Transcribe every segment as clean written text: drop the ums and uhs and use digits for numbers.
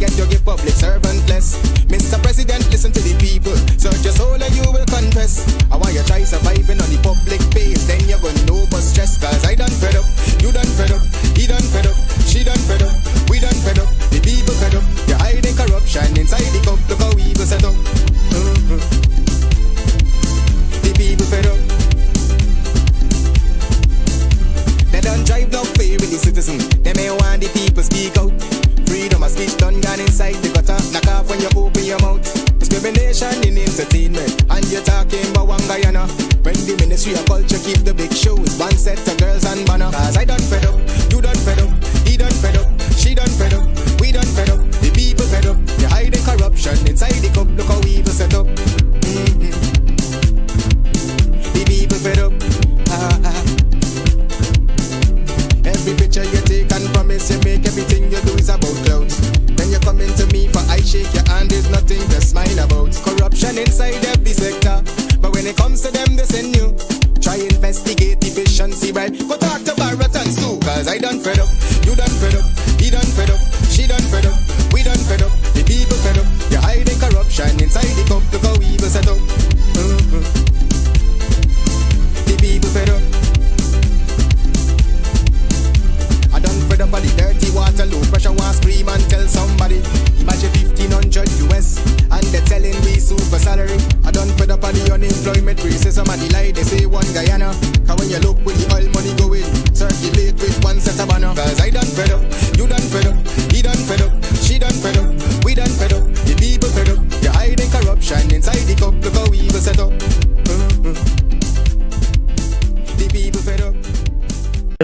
get your give public servant less. Mr. President, listen to the people. Search your soul and you will confess. I want you try surviving on the public base. Then you're gonna know but stress. Cause I done fed up, you done fed up, he done fed up, she done fed up, we done fed up, the people fed up. You're hiding corruption inside the cup. Look how evil set up. The people fed up. They don't drive no fear with the citizen. They may want the people speak out. Freedom of speech done gone inside the gutter. Knock off when you open your mouth. Discrimination in entertainment. And you're talking about one Guyana. When the Ministry of Culture keep the big shows. One set of girls and banner. Cause I done fed up, you done fed up, he done fed up, she done fed up, we done fed up, the people fed up. You're hiding corruption inside the cup. Look how evil set up. The people fed up. Every picture you take and promise you make, everything you do is about clouds. Then you come into me for I shake your hand, there's nothing to smile about. Corruption inside every sector, but when it comes to them they send you. Try investigate efficiency, right? Go talk to Baratans too. Cause I done fed up, you done fed up, he done fed up, she done fed up, we done fed up, the people fed up. You're hiding corruption inside the cup. Look how evil set up. The people fed up. Fed up on the dirty water, low pressure, want scream and tell somebody. Imagine 1500 US and they're telling me super salary. I done fed up on the unemployment racism and the lie they say one Guyana. Cause when you look with the oil money going, circulate with one set of banner. Cause I done fed up, you done fed up, he done fed up, she done fed up, we done fed up, the people fed up. You're hiding corruption inside the cup. Look how evil set up. The people fed up.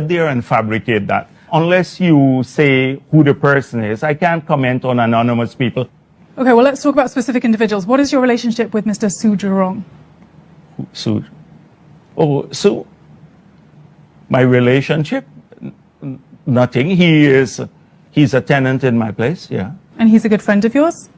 There and fabricate that. Unless you say who the person is, I can't comment on anonymous people. Okay, well, let's talk about specific individuals. What is your relationship with Mr. Sujurong? Su? Oh, Su? My relationship? Nothing. He's a tenant in my place, yeah. And he's a good friend of yours?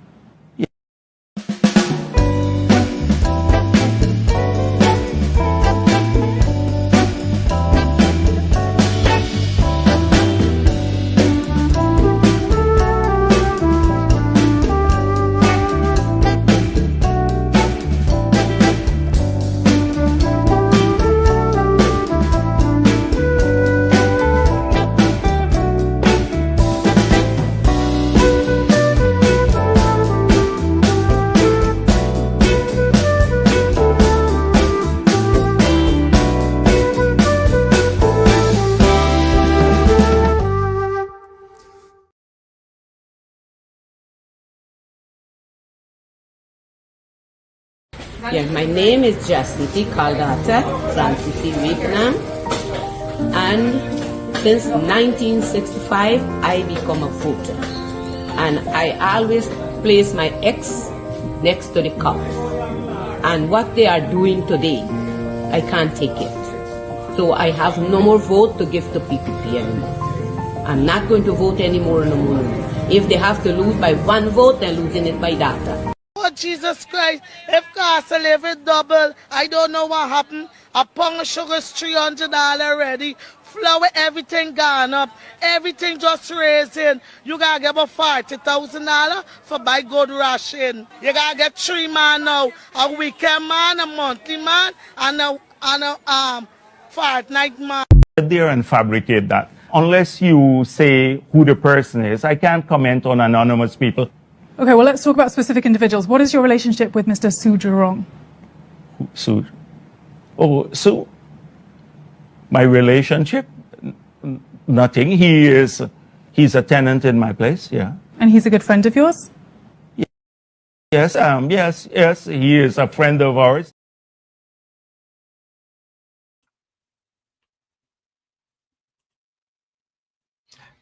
Yeah, my name is Jasniti Kaldata Francis Vietnam, and since 1965 I become a voter, and I always place my ex next to the cup, and what they are doing today, I can't take it. So I have no more vote to give to PPP anymore. I'm not going to vote anymore no more. If they have to lose by one vote, they're losing it by data. Oh, Jesus Christ, if cost of living double, I don't know what happened. A pound of sugar is $300 already. Flour, everything gone up. Everything just raising. You gotta get about $40,000 for buy good ration. You gotta get 3 man now. A weekend man, a monthly man, and a fortnight man. There and fabricate that. Unless you say who the person is, I can't comment on anonymous people. Okay, well, let's talk about specific individuals. What is your relationship with Mr. Sujurong? Su? Oh, Su? My relationship? Nothing. He's a tenant in my place, yeah. And he's a good friend of yours? Yes, yes, he is a friend of ours.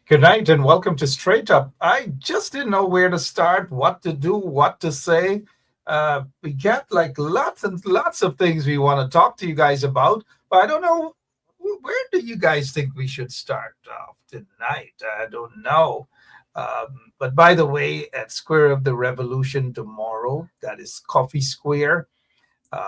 Good night and welcome to Straight Up. I just didn't know where to start, what to do, what to say. We got like lots and lots of things we want to talk to you guys about, but I don't know, where do you guys think we should start off tonight? I don't know. But by the way, at Square of the Revolution tomorrow, that is Coffee Square,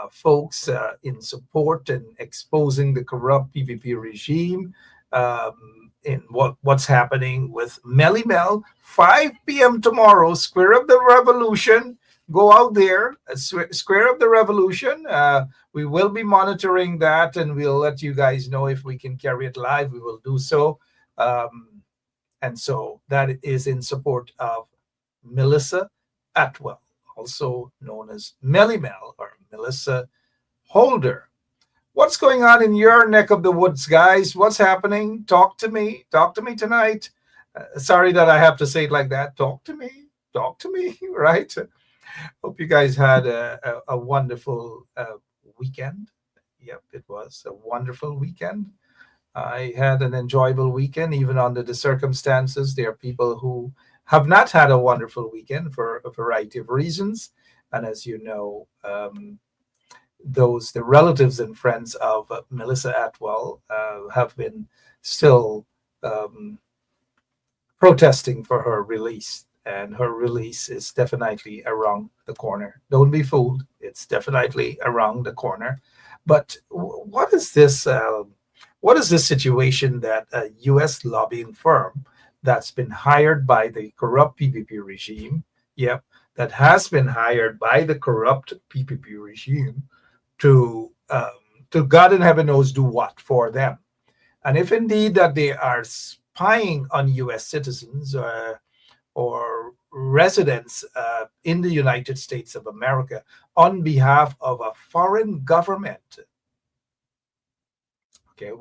folks in support and exposing the corrupt PPP regime, in what's happening with Melly Mel. 5 p.m. tomorrow, Square of the Revolution. Go out there, Square of the Revolution. We will be monitoring that, and we'll let you guys know if we can carry it live. We will do so. And so that is in support of Melissa Atwell, also known as Melly Mel or Melissa Holder. What's going on in your neck of the woods, guys? What's happening? Talk to me. Talk to me tonight. Sorry that I have to say it like that. Talk to me. Talk to me, right? Hope you guys had a wonderful weekend. Yep, it was a wonderful weekend. I had an enjoyable weekend, even under the circumstances. There are people who have not had a wonderful weekend for a variety of reasons. And as you know, the relatives and friends of Melissa Atwell have been still protesting for her release. And her release is definitely around the corner. Don't be fooled. It's definitely around the corner. But what is this? What is this situation that a U.S. lobbying firm that's been hired by the corrupt PPP regime, yep, that has been hired by the corrupt PPP regime to God in heaven knows do what for them? And if indeed that they are spying on U.S. citizens or residents in the United States of America on behalf of a foreign government. Okay,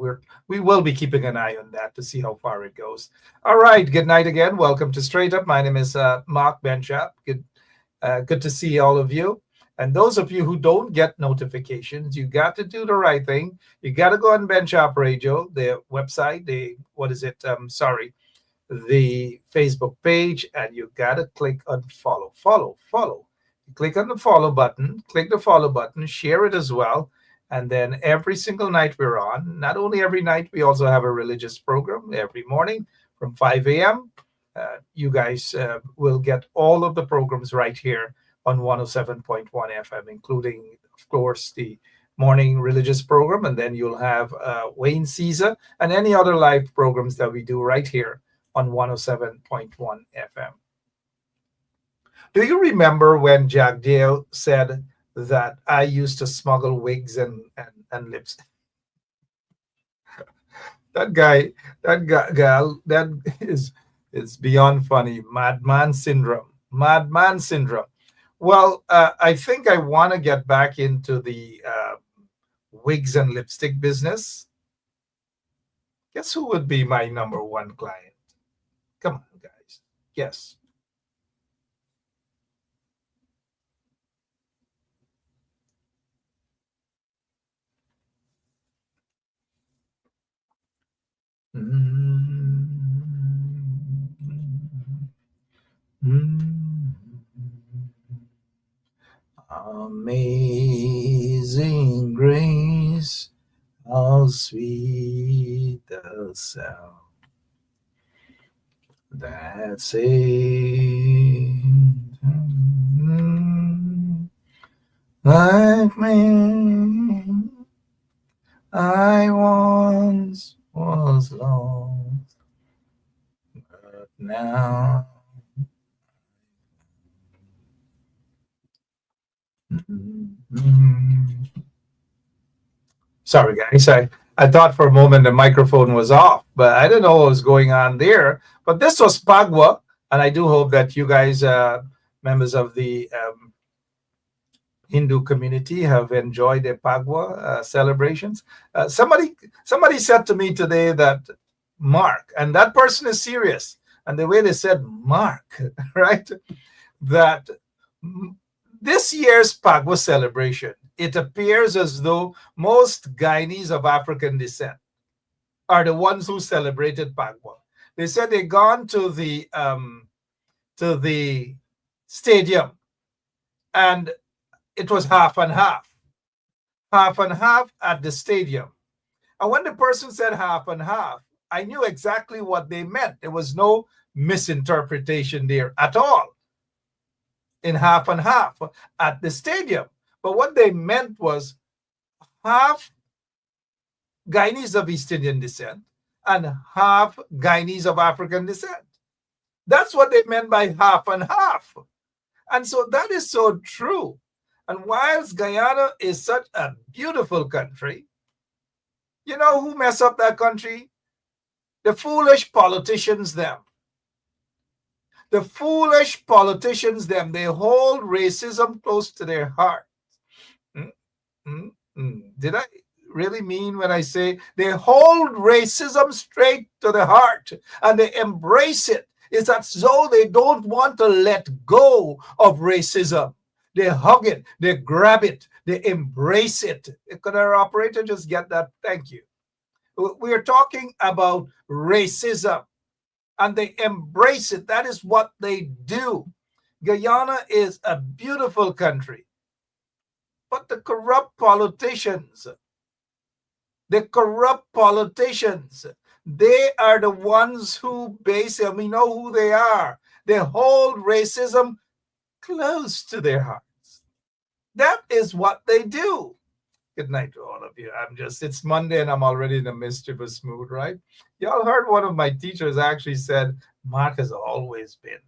we will be keeping an eye on that to see how far it goes. All right, good night again. Welcome to Straight Up. My name is Mark Benchap. Good to see all of you. And those of you who don't get notifications, you got to do the right thing. You got to go on Benchap Radio, the website, the Facebook page, and you gotta click on follow. You click on the follow button, click the follow button, share it as well. And then every single night we're on, not only every night, we also have a religious program every morning from 5 a.m. You guys will get all of the programs right here on 107.1 FM, including, of course, the morning religious program. And then you'll have Wayne Caesar and any other live programs that we do right here on 107.1 FM. Do you remember when Jack Dale said that I used to smuggle wigs and lipstick? That gal, that is beyond funny. Madman syndrome. Well, I think I want to get back into the wigs and lipstick business. Guess who would be my number one client? Come on, guys. Yes. Amazing grace, how sweet the sound that saved like me. I once was lost, but now. Sorry, guys. I thought for a moment the microphone was off, but I didn't know what was going on there. But this was Pagwa, and I do hope that you guys, members of the Hindu community, have enjoyed the Pagwa celebrations. Somebody said to me today that Mark, and that person is serious, and the way they said Mark, right, that this year's Pagwa celebration, it appears as though most Guyanese of African descent are the ones who celebrated Pagwa. They said they gone to the stadium, and it was half and half at the stadium. And when the person said half and half, I knew exactly what they meant. There was no misinterpretation there at all. In half and half at the stadium. But what they meant was half Guyanese of East Indian descent and half Guyanese of African descent. That's what they meant by half and half. And so that is so true. And whilst Guyana is such a beautiful country, you know who mess up that country? The foolish politicians, them. The foolish politicians, them. They hold racism close to their heart. Did I really mean when I say they hold racism straight to the heart and they embrace it? It's as though they don't want to let go of racism. They hug it, they grab it, they embrace it. Could our operator just get that? Thank you. We are talking about racism and they embrace it. That is what they do. Guyana is a beautiful country. But the corrupt politicians, they are the ones who base it. We know who they are. They hold racism close to their hearts. That is what they do. Good night to all of you. It's Monday and I'm already in a mischievous mood, right? Y'all heard one of my teachers actually said, Mark has always been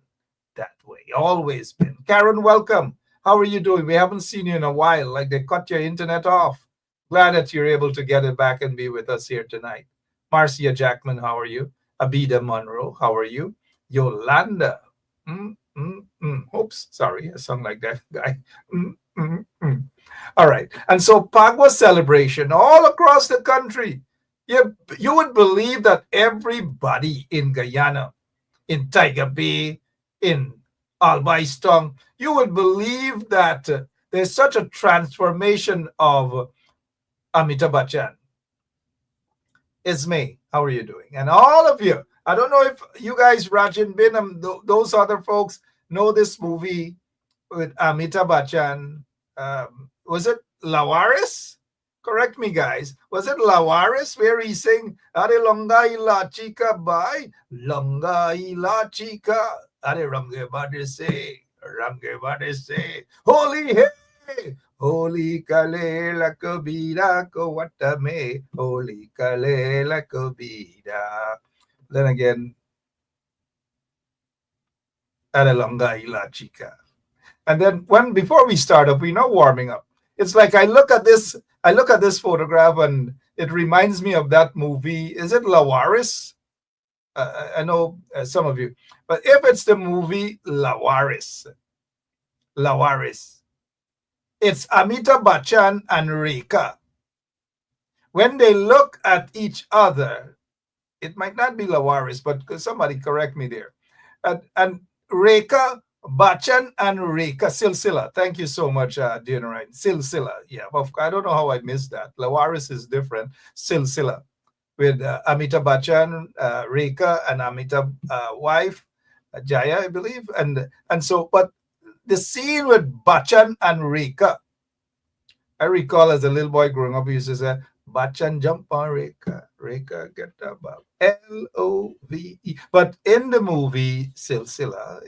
that way, always been. Karen, welcome. How are you doing? We haven't seen you in a while. Like they cut your internet off. Glad that you're able to get it back and be with us here tonight. Marcia Jackman, how are you? Abida Monroe, how are you? Yolanda. Oops, sorry, I sound like that guy. All right. And so Pagwa celebration all across the country. You would believe that everybody in Guyana, in Tiger Bay, in Albaistong, you would believe that there's such a transformation of Amitabh Bachchan. Ismay, how are you doing? And all of you, I don't know if you guys, Rajan Binam, those other folks know this movie with Amitabh Bachchan. Was it Lawaris? Correct me, guys. Was it Lawaris where he sang Are Longa Ila Chica by Longa Ila Chica? Are Range Badese, Holy Hey, Holy Kalela Kabira Kawatame, Holy Kalela Kabira. Then again, Are Longa Ila Chica. And then before we start up, we know warming up. It's like I look at this photograph and it reminds me of that movie. Is it Lawaris? I know some of you, but if it's the movie Lawaris, it's Amitabh Bachchan and Rekha. When they look at each other, it might not be Lawaris, but somebody correct me there. And Rekha, Bachchan and Rekha, Silsila. Thank you so much, dear Narayan. Silsila. Yeah, I don't know how I missed that. Lawaris is different. Silsila. With Amitabh Bachchan, Rekha, and Amitabh wife, Jaya, I believe. And so, but the scene with Bachchan and Rekha, I recall as a little boy growing up, he used to say, Bachchan jump on Rekha, Rekha get above. Love. But in the movie Silsila,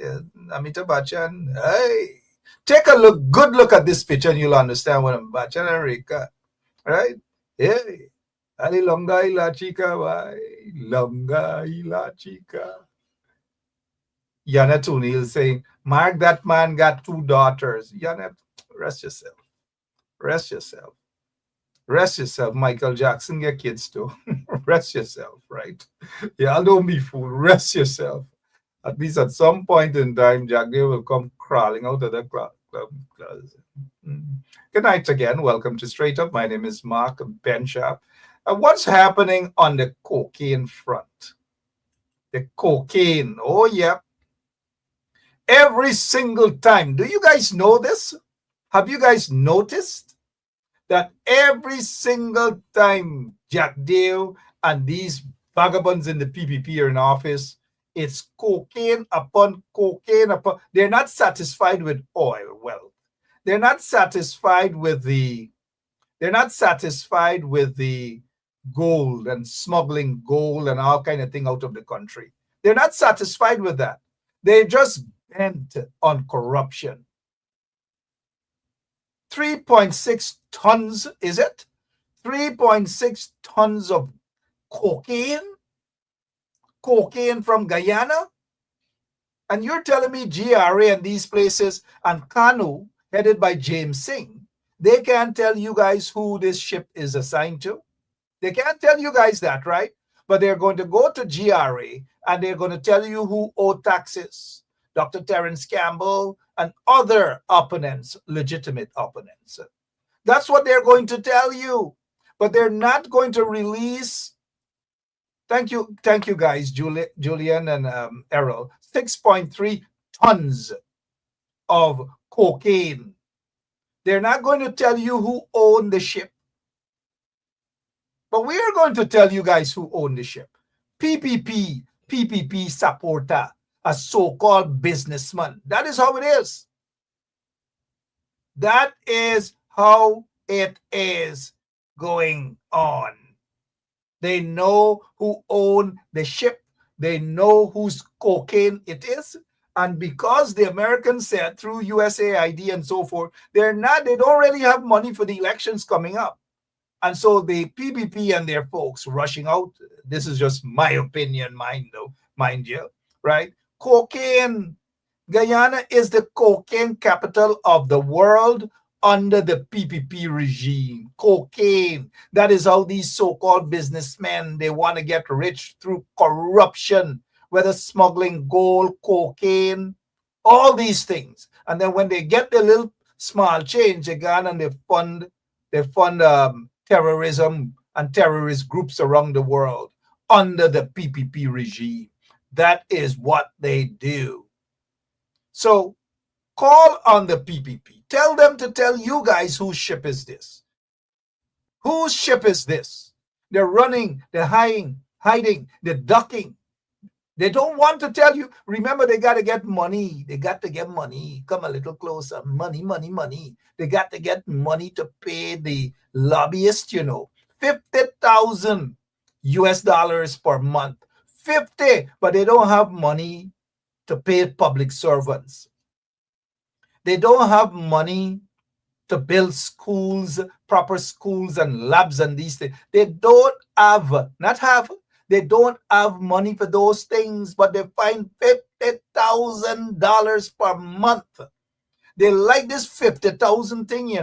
Amitabh Bachchan, hey, take a good look at this picture and you'll understand what I'm Bachchan and Rekha, right? Hey. Ali longa ila chica, why? Longa ila chica. Janet O'Neill saying, Mark, that man got 2 daughters. Janet, rest yourself. Rest yourself. Rest yourself. Michael Jackson get kids too. Rest yourself, right? Yeah, don't be fooled. Rest yourself. At least at some point in time, Jack Day will come crawling out of the club closet. Good night again. Welcome to Straight Up. My name is Mark Benchap. What's happening on the cocaine front? The cocaine. Oh, yeah. Every single time. Do you guys know this? Have you guys noticed that every single time Jack Dale and these vagabonds in the PPP are in office, it's cocaine upon cocaine upon. They're not satisfied with oil wealth. They're not satisfied with the gold and smuggling gold and all kind of thing out of the country. They're not satisfied with that. They're just bent on corruption. 3.6 tons, is it? 3.6 tons of cocaine cocaine from Guyana? And you're telling me GRA and these places and Kanu, headed by James Singh, they can't tell you guys who this ship is assigned to? They can't tell you guys that, right? But they're going to go to GRA and they're going to tell you who owe taxes. Dr. Terence Campbell and other opponents, legitimate opponents. That's what they're going to tell you. But they're not going to release. Thank you guys, Julian and Errol. 6.3 tons of cocaine. They're not going to tell you who owned the ship. But we are going to tell you guys who own the ship. PPP supporter, a so-called businessman. That is how it is. That is how it is going on. They know who own the ship. They know whose cocaine it is. And because the Americans said through USAID and so forth, they don't really have money for the elections coming up. And so the PPP and their folks rushing out, this is just my opinion, mind you, right? Cocaine. Guyana is the cocaine capital of the world under the PPP regime. Cocaine. That is how these so-called businessmen, they want to get rich through corruption, whether smuggling gold, cocaine, all these things. And then when they get their little small change, they go and they fund terrorism and terrorist groups around the world under the PPP regime. That is what they do. So call on the PPP. Tell them to tell you guys whose ship is this. Whose ship is this? They're running, they're hiding, they're ducking. They don't want to tell you. Remember, they got to get money. They got to get money. Come a little closer. Money. They got to get money to pay the lobbyist, $50,000 US per month. 50, but they don't have money to pay public servants. They don't have money to build schools, proper schools and labs and these things. They don't have, they don't have money for those things, but they find $50,000 per month. They like this 50,000 thing,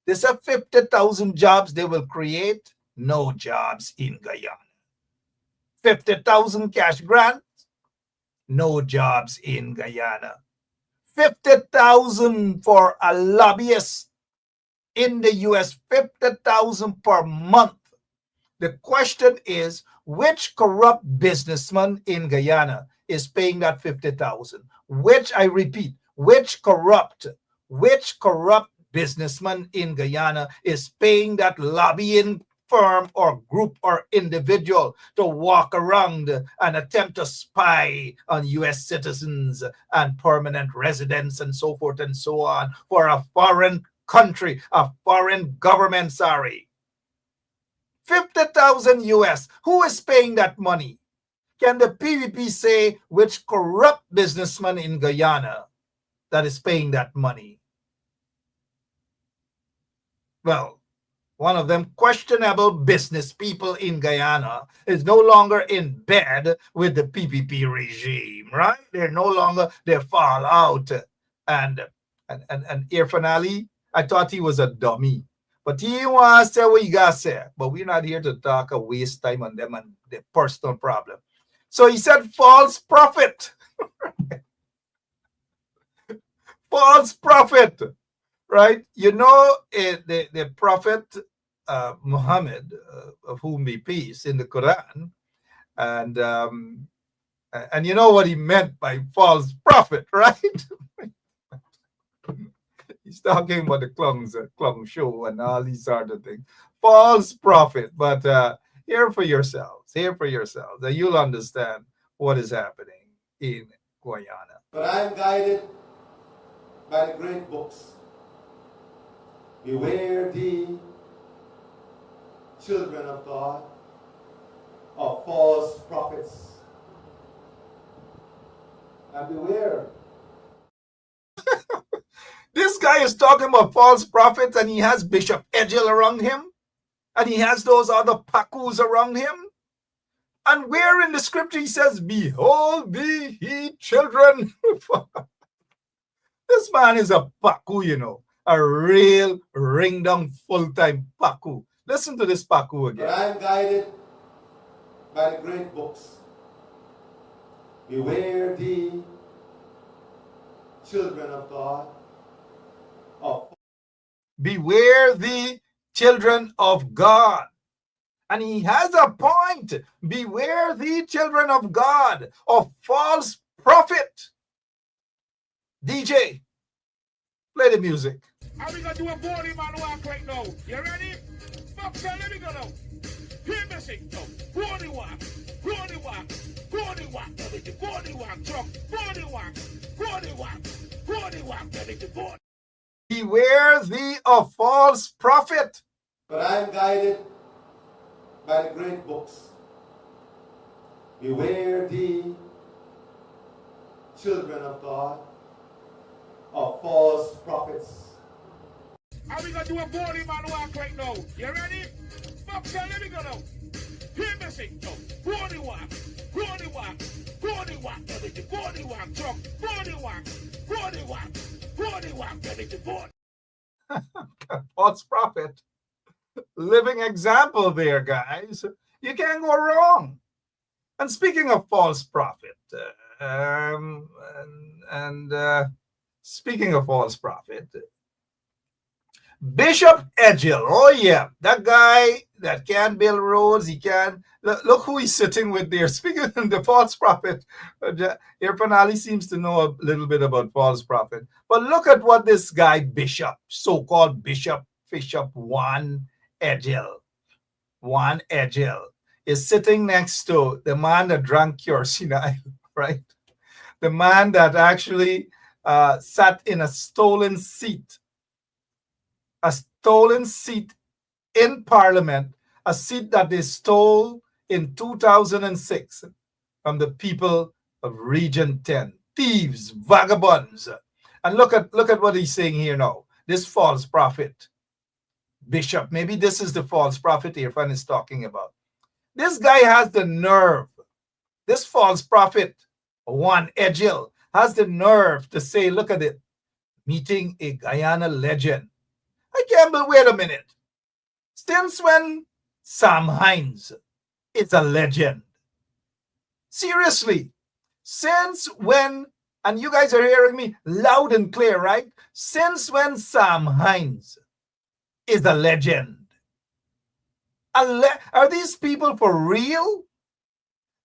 They say 50,000 jobs they will create. No jobs in Guyana. 50,000 cash grants. No jobs in Guyana. 50,000 for a lobbyist in the US. 50,000 per month. The question is, which corrupt businessman in Guyana is paying that 50,000? I repeat, which corrupt businessman in Guyana is paying that lobbying firm or group or individual to walk around and attempt to spy on US citizens and permanent residents and so forth and so on for a foreign country, a foreign government, 50,000 US. Who is paying that money? Can the PPP say which corrupt businessman in Guyana that is paying that money? Well, one of them questionable business people in Guyana is no longer in bed with the PPP regime, right? They fall out. And Irfan Ali, I thought he was a dummy. But he wants to say what you got to say. But we're not here to talk or waste time on them and their personal problem. So he said false prophet. False prophet. Right? The prophet Muhammad, of whom be peace, in the Quran. And you know what he meant by false prophet, right? He's talking about the Klung show and all these other things. False prophet. But hear for yourselves. And you'll understand what is happening in Guyana. But I'm guided by the great books. Beware thee, children of God, of false prophets. And beware. This guy is talking about false prophets, and he has Bishop Edgel around him, and he has those other Pakus around him. And where in the scripture he says, behold thee, ye children. This man is a Paku, you know, a real ring-down full-time Paku. Listen to this Paku again. But I am guided by the great books. Beware the children of God. Beware the children of God. And he has a point. Beware the children of God, of false prophet. DJ, play the music. How we gonna do a body man walk right now? You ready? Boxer, let me go now. Hear me sing now. Body walk, body walk, body walk, everything. Body walk, truck, body walk, body walk, body walk, everything. Body. Beware thee of false prophet. But I am guided by the great books. Beware the children of God, of false prophets. How we gonna do a body man walk right now? You ready? Boxer, let me go now. Hear me sing now. Body walk, body walk, body walk, everything. Body walk, truck, body walk, body walk, body walk, everything. Body. False prophet. Living example there, guys. You can't go wrong. And speaking of false prophet, speaking of false prophet, Bishop Edgel, oh yeah, that guy that can build roads, he can. Look who he's sitting with there. Speaking of the false prophet, Irfan Ali seems to know a little bit about false prophet. But look at what this guy, Bishop, so-called Bishop Juan Edgel, is sitting next to the man that drank kerosene, right? The man that actually sat in a stolen seat in Parliament, a seat that they stole in 2006 from the people of Region 10. Thieves, vagabonds. And look at what he's saying here now. This false prophet, Bishop, maybe this is the false prophet Irfan is talking about. This guy has the nerve. This false prophet, Juan Edgel, has the nerve to say, look at it, meeting a Guyana legend. I can't believe, wait a minute. Since when Sam Hines is a legend? Seriously, since when, and you guys are hearing me loud and clear, right? Since when Sam Hines is a legend? Are these people for real?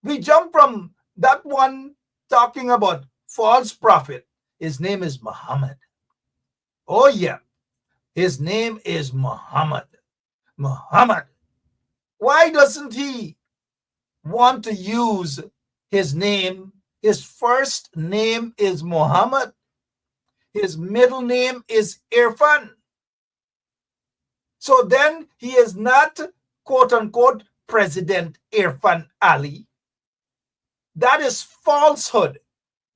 We jump from that one talking about false prophet. His name is Muhammad. Oh yeah. His name is Muhammad. Muhammad. Why doesn't he want to use his name? His first name is Muhammad. His middle name is Irfan. So then he is not, quote unquote, President Irfan Ali. That is falsehood.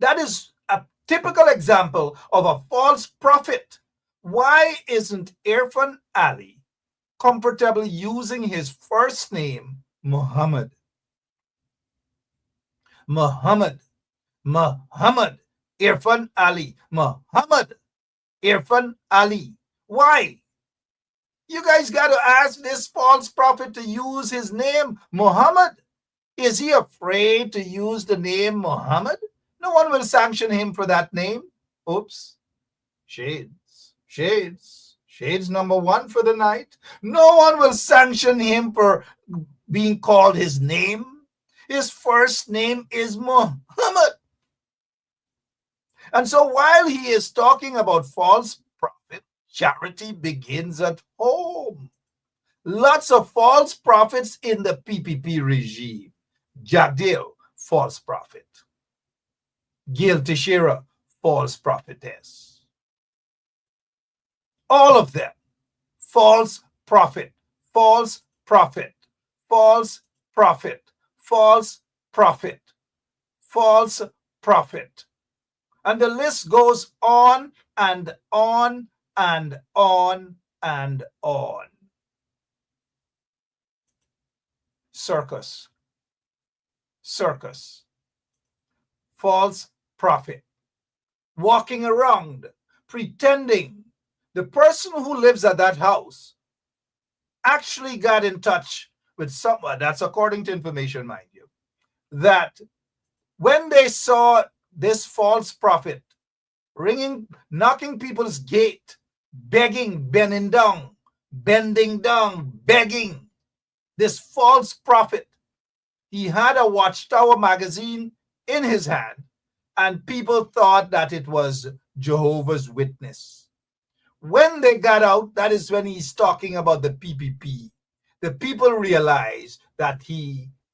That is a typical example of a false prophet. Why isn't Irfan Ali comfortable using his first name, Muhammad? Muhammad, Irfan Ali, Muhammad, Irfan Ali. Why? You guys got to ask this false prophet to use his name, Muhammad. Is he afraid to use the name Muhammad? No one will sanction him for that name. Oops. Shades number one for the night. No one will sanction him for being called his name. His first name is Muhammad. And so while he is talking about false prophet, charity begins at home. Lots of false prophets in the PPP regime. Jagdeo, false prophet. Gil Teixeira, false prophetess. All of them, false prophet, false prophet, false prophet, false prophet, false prophet. And the list goes on and on and on and on. Circus. circus, false prophet, walking around pretending the person who lives at that house actually got in touch with someone. That's according to information, mind you, that when they saw this false prophet knocking people's gate, begging, bending down, begging, this false prophet, he had a Watchtower magazine in his hand, and people thought that it was Jehovah's Witness. When they got out, that is when he's talking about the PPP. The people realize that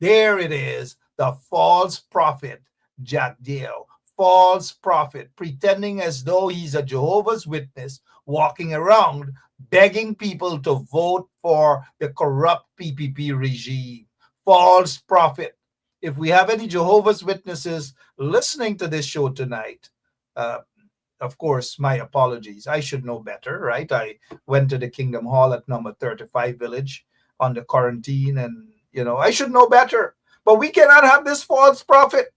there it is, the false prophet, Jack Dale, false prophet, pretending as though he's a Jehovah's Witness, walking around begging people to vote for the corrupt PPP regime. False prophet. If we have any Jehovah's Witnesses listening to this show tonight, of course, my apologies. I should know better, right? I went to the Kingdom Hall at number 35 Village on the quarantine, and, I should know better. But we cannot have this false prophet.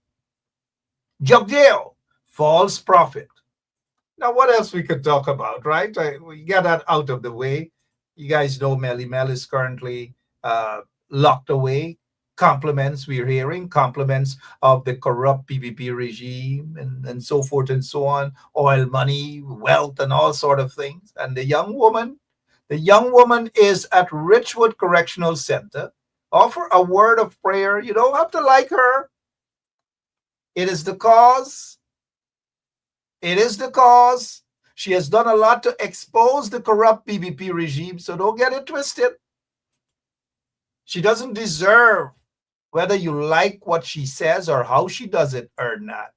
Jogdale, false prophet. Now, what else we could talk about, right? We got that out of the way. You guys know Melly Mel is currently locked away. Compliments we're hearing, compliments of the corrupt PPP regime and so forth and so on, oil money, wealth, and all sort of things. And the young woman is at Richwood Correctional Center. Offer a word of prayer. You don't have to like her. It is the cause. It is the cause. She has done a lot to expose the corrupt PPP regime, so don't get it twisted. She doesn't deserve, whether you like what she says or how she does it or not,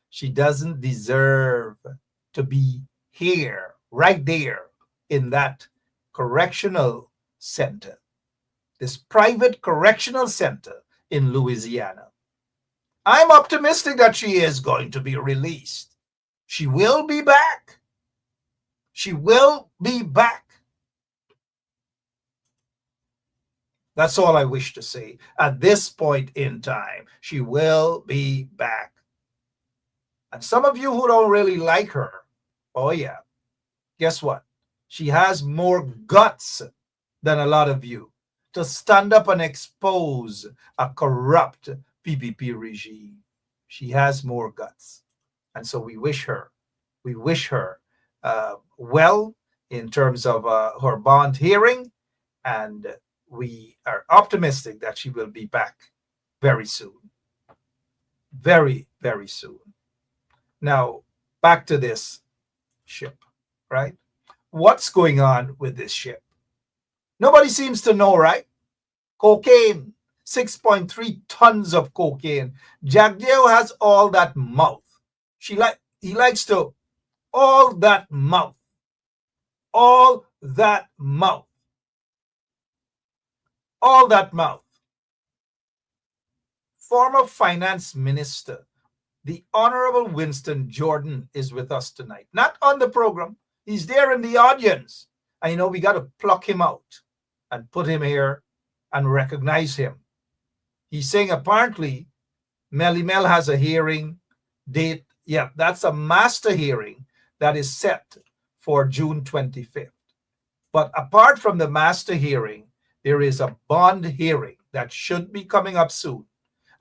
she doesn't deserve to be here, right there in that correctional center, this private correctional center in Louisiana. I'm optimistic that she is going to be released. She will be back. She will be back. That's all I wish to say. At this point in time, she will be back. And some of you who don't really like her, oh yeah, guess what? She has more guts than a lot of you to stand up and expose a corrupt PPP regime. She has more guts. And so we wish her well in terms of her bond hearing, and we are optimistic that she will be back very soon. Very, very soon. Now, back to this ship, right? What's going on with this ship? Nobody seems to know, right? Cocaine, 6.3 tons of cocaine. Jagdeo has all that mouth. He likes to, all that mouth. All that mouth. All that mouth. Former finance minister, the Honorable Winston Jordan, is with us tonight. Not on the program. He's there in the audience. I know we got to pluck him out and put him here and recognize him. He's saying apparently Melly Mel has a hearing date. Yeah, that's a master hearing that is set for June 25th. But apart from the master hearing, there is a bond hearing that should be coming up soon.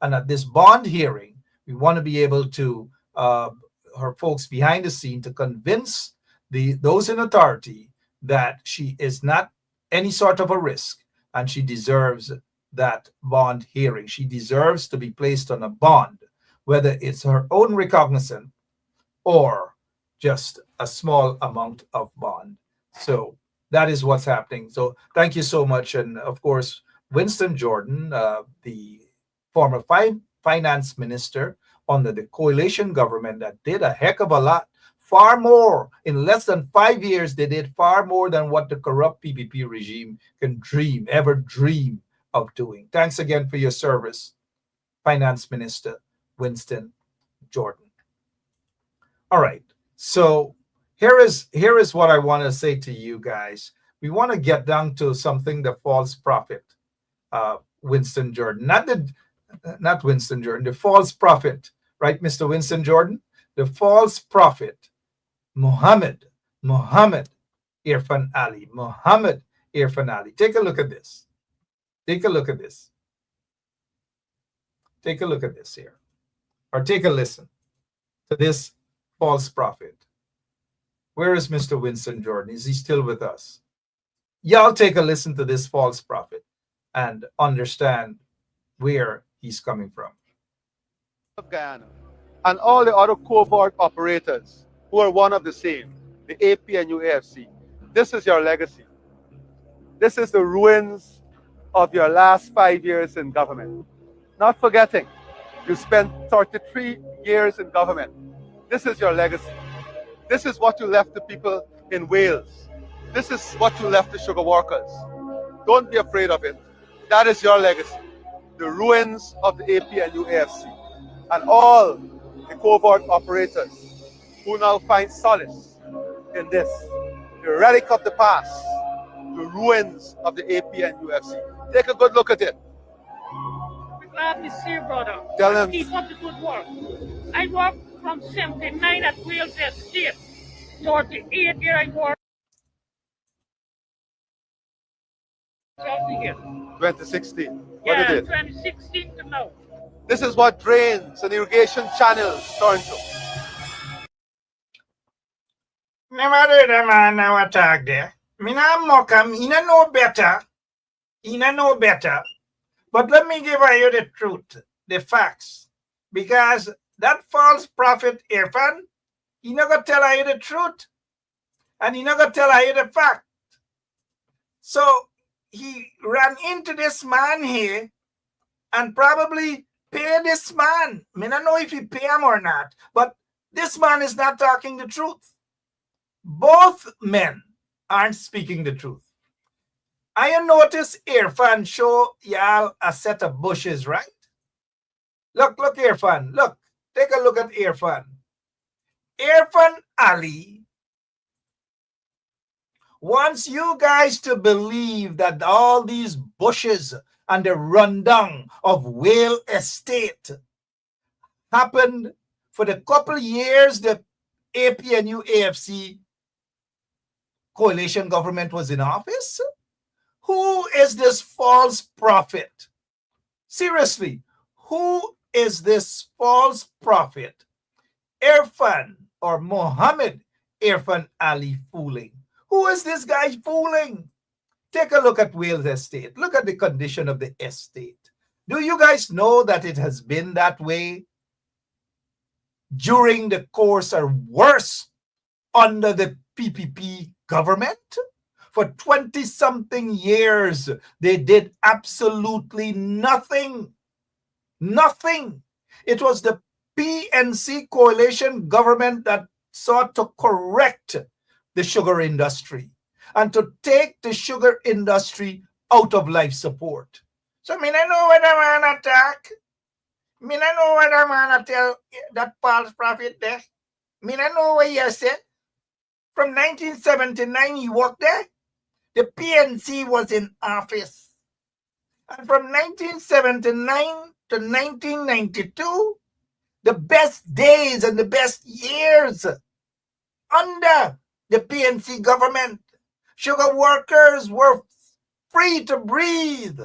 And at this bond hearing, we want to be able to, her folks behind the scene, to convince those in authority that she is not any sort of a risk and she deserves that bond hearing. She deserves to be placed on a bond, whether it's her own recognizance or just a small amount of bond. So that is what's happening. So thank you so much. And of course, Winston Jordan, the former finance minister under the coalition government that did a heck of a lot, far more. In less than 5 years, they did far more than what the corrupt PPP regime can ever dream of doing. Thanks again for your service, Finance Minister Winston Jordan. All right. So here is what I want to say to you guys. We want to get down to something the false prophet, Winston Jordan. Not the not Winston Jordan, the false prophet, right, Mr. Winston Jordan? The false prophet, Muhammad Irfan Ali. Muhammad Irfan Ali. Take a look at this. Take a look at this. Take a look at this here. Or take a listen to this false prophet. Where is Mr. Winston Jordan? Is he still with us? Y'all take a listen to this false prophet and understand where he's coming from. Of Guyana and all the other covert operators who are one of the same, the AP and UAFC. This is your legacy. This is the ruins of your last 5 years in government. Not forgetting, you spent 33 years in government. This is your legacy. This is what you left the people in Wales. This is what you left the sugar workers. Don't be afraid of it. That is your legacy. The ruins of the AP and UAFC. And all the covert operators who now find solace in this. The relic of the past. The ruins of the AP and UFC. Take a good look at it. Glad to see you, brother. Tell them. Keep up the good work. I worked from 79 at Wales Estate. 38 year I worked. 2016. What Yeah, it is. 2016 to now. This is what drains and irrigation channels turn to. Never did a man now attack there. Mina mock him, he know better. He know better. But let me give you the truth, the facts. Because that false prophet Irfan, he not gonna tell you the truth. And he not gonna tell you the fact. So he ran into this man here and probably pay this man. I don't know if he pay him or not, but this man is not talking the truth. Both men aren't speaking the truth. I notice Irfan show y'all a set of bushes, right? Look, Irfan. Look, take a look at Irfan. Irfan Ali wants you guys to believe that all these bushes and the rundown of Whale Estate happened for the couple years the APNU AFC coalition government was in office. Who is this false prophet? Seriously, who is this false prophet? Irfan or Muhammad Irfan Ali fooling? Who is this guy fooling? Take a look at Wales Estate. Look at the condition of the estate. Do you guys know that it has been that way during the course or worse under the PPP government? For 20-something years, they did absolutely nothing. Nothing. It was the PNC coalition government that sought to correct the sugar industry and to take the sugar industry out of life support. So me I know what I man attack. Me I know what I man tell that false prophet there. Me I know what he said. From 1979 he worked there. The PNC was in office. And from 1979 to 1992, the best days and the best years under the PNC government. Sugar workers were free to breathe.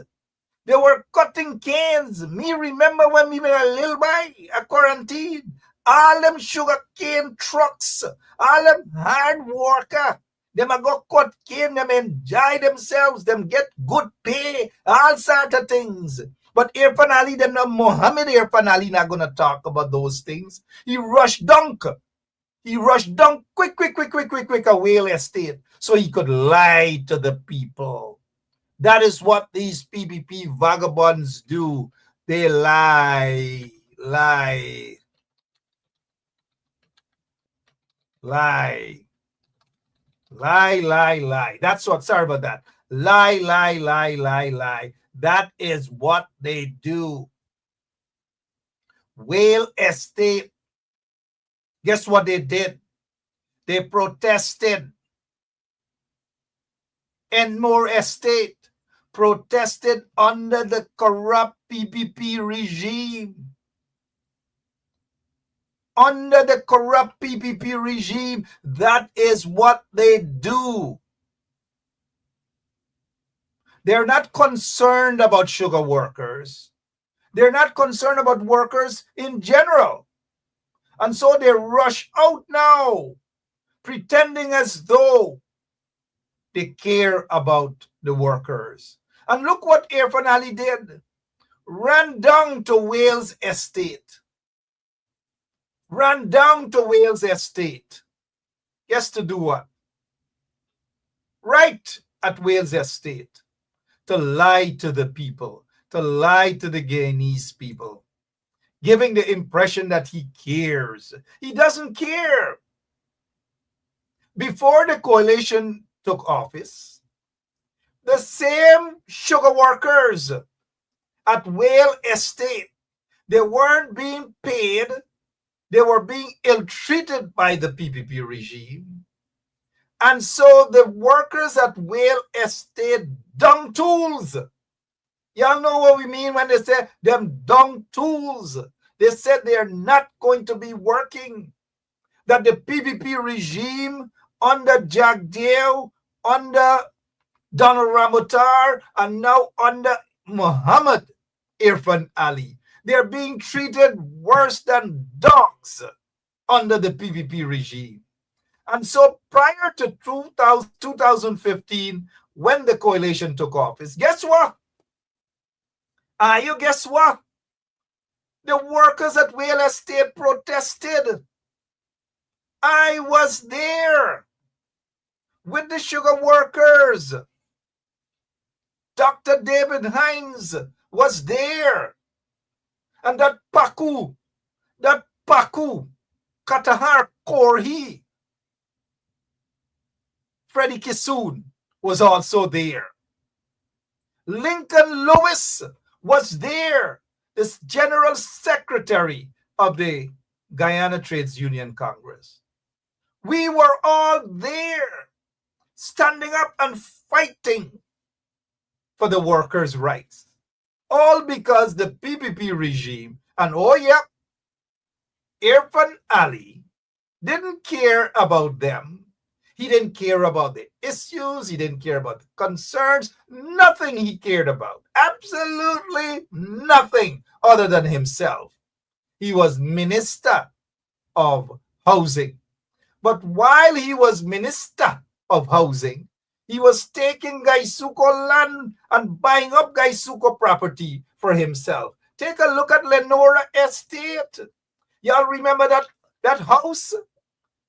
They were cutting canes. Me remember when we were a little boy, a quarantine. All them sugar cane trucks, all them hard worker, them a go cut cane, them enjoy themselves, them get good pay, all sort of things. But Irfan Ali, them not Muhammad Irfan Ali not gonna talk about those things. He rushed dunk. He rushed down quick, a Whale Estate so he could lie to the people. That is what these PPP vagabonds do. They lie. That's what, sorry about that. Lie. That is what they do. Whale Estate. Guess what they did? They protested. Enmore Estate protested under the corrupt PPP regime. Under the corrupt PPP regime, that is what they do. They're not concerned about sugar workers. They're not concerned about workers in general. And so they rush out now, pretending as though they care about the workers. And look what Irfan Ali did. Ran down to Wales Estate. Ran down to Wales Estate. Guess to do what? Right at Wales Estate. To lie to the people. To lie to the Guyanese people. Giving the impression that he cares. He doesn't care. Before the coalition took office, the same sugar workers at Whale Estate, they weren't being paid. They were being ill-treated by the PPP regime. And so the workers at Whale Estate, dung tools. Y'all know what we mean when they say them dung tools. They said they are not going to be working. That the PPP regime under Jagdeo, under Donald Ramotar, and now under Muhammad Irfan Ali, they're being treated worse than dogs under the PPP regime. And so prior to 2015, when the coalition took office, guess what? Guess what? The workers at Whale Estate protested. I was there with the sugar workers. Dr. David Hines was there. And that Paku, Katahar Korhi, Freddie Kissoon was also there. Lincoln Lewis was there, this General Secretary of the Guyana Trades Union Congress. We were all there, standing up and fighting for the workers' rights. All because the PPP regime, and oh yeah, Irfan Ali didn't care about them. He didn't care about the issues. He didn't care about the concerns. Nothing he cared about. Absolutely nothing other than himself. He was Minister of Housing. But while he was Minister of Housing, he was taking Gaisuko land and buying up Gaisuko property for himself. Take a look at Lenora Estate. Y'all remember that house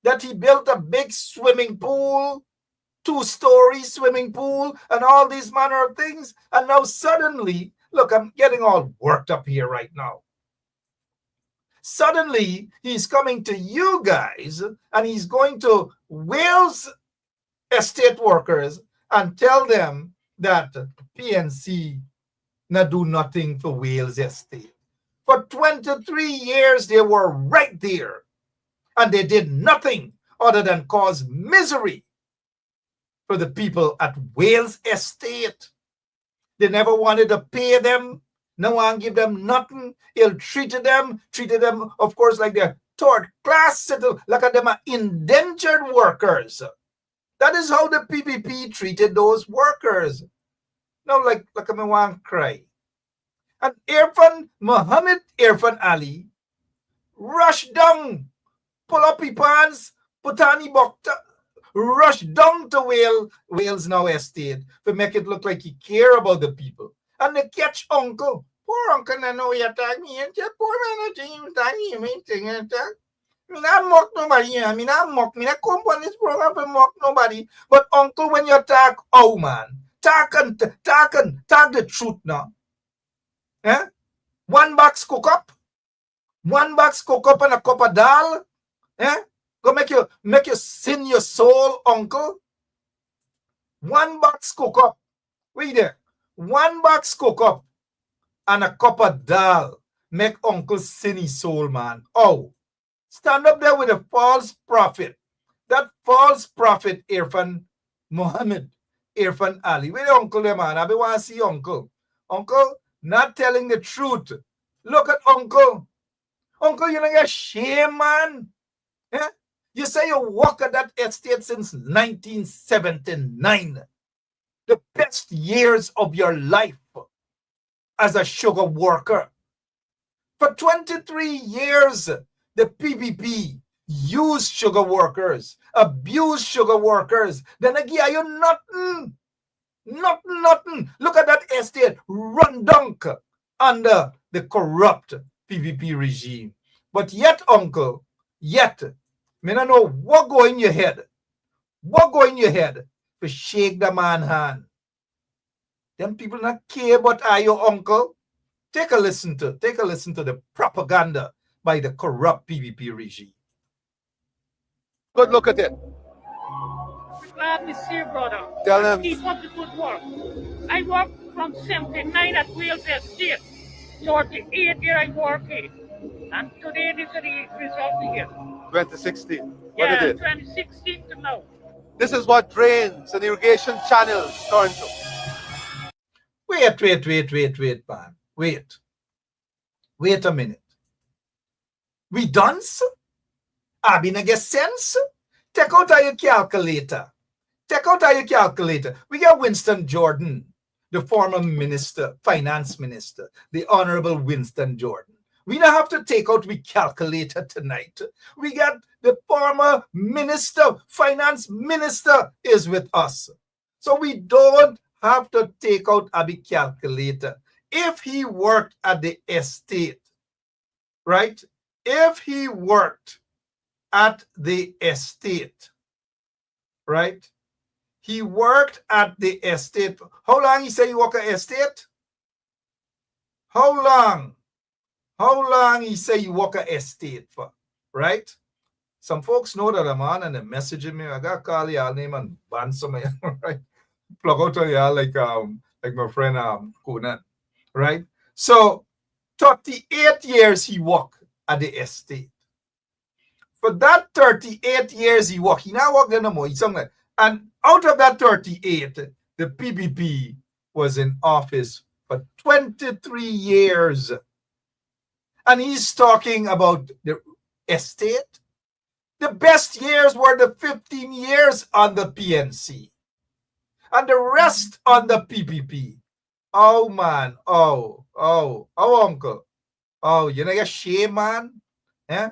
that he built a big swimming pool, 2-story swimming pool, and all these manner of things. And now suddenly, look, I'm getting all worked up here right now. Suddenly, he's coming to you guys and he's going to Wales Estate workers and tell them that PNC not do nothing for Wales Estate. For 23 years, they were right there. And they did nothing other than cause misery for the people at Wales Estate. They never wanted to pay them. No one give them nothing. Treated them, of course, like they're third class, like them are indentured workers. That is how the PPP treated those workers. Now, like I want to cry. And Muhammad Irfan Ali rushed down, pull up his pants, put on his bokta, rush down to Wales Now Estate to make it look like he care about the people. And they catch uncle. Poor uncle, I know you're talking. Poor man, you're talking. I not mock nobody. I not mock. I not come on this program to mock nobody. But uncle, when you talk, oh man, talk the truth now. Eh? One box cook up and a cup of dal. Eh? Go make you sin your soul, uncle. One box cook up. Wait there. One box cook up and a cup of dal. Make uncle sin his soul, man. Oh. Stand up there with a false prophet. That false prophet, Irfan Muhammad, Irfan Ali. Where the uncle there, man? I want to see uncle. Uncle not telling the truth. Look at uncle. Uncle, you don't get shame, man. Yeah? You say you work at that estate since 1979. The best years of your life as a sugar worker. For 23 years, the PPP used sugar workers, abused sugar workers. Then again, you nothing. Nothing. Look at that estate run down under the corrupt PPP regime. But yet, uncle, yet, me not know what go in your head. What go in your head to shake the man hand. Them people not care about are your uncle. Take a listen to the propaganda by the corrupt PPP regime. Good look at it. Glad to see you, brother. Tell them. Keep up the good work. I work from 79 at Wales Estate. 38 years I work here. And today this is the result here. 2016. What Yeah, is it? 2016 to now. This is what drains and irrigation channels turn to. Wait, man. Wait a minute. We done, sir? I been get sense? Take out your calculator. We got Winston Jordan, the former minister, finance minister, the Honorable Winston Jordan. We don't have to take out we calculator tonight. We got the former minister, finance minister is with us. So we don't have to take out a calculator. If he worked at the estate, right? If he worked at the estate, right? He worked at the estate. How long he say he work at estate? How long he say you work at estate for, right? Some folks know that, man, and they're messaging me. I got to call y'all name and ban some of y'all, right? Plug out on y'all like my friend Kunan, right? So 38 years he worked at the estate. For that 38 years he worked, he now worked no more. And out of that 38, the PPP was in office for 23 years. And he's talking about the estate. The best years were the 15 years on the PNC. And the rest on the PPP. Oh, man. Oh, uncle. Oh, you know, get shame, man. Eh?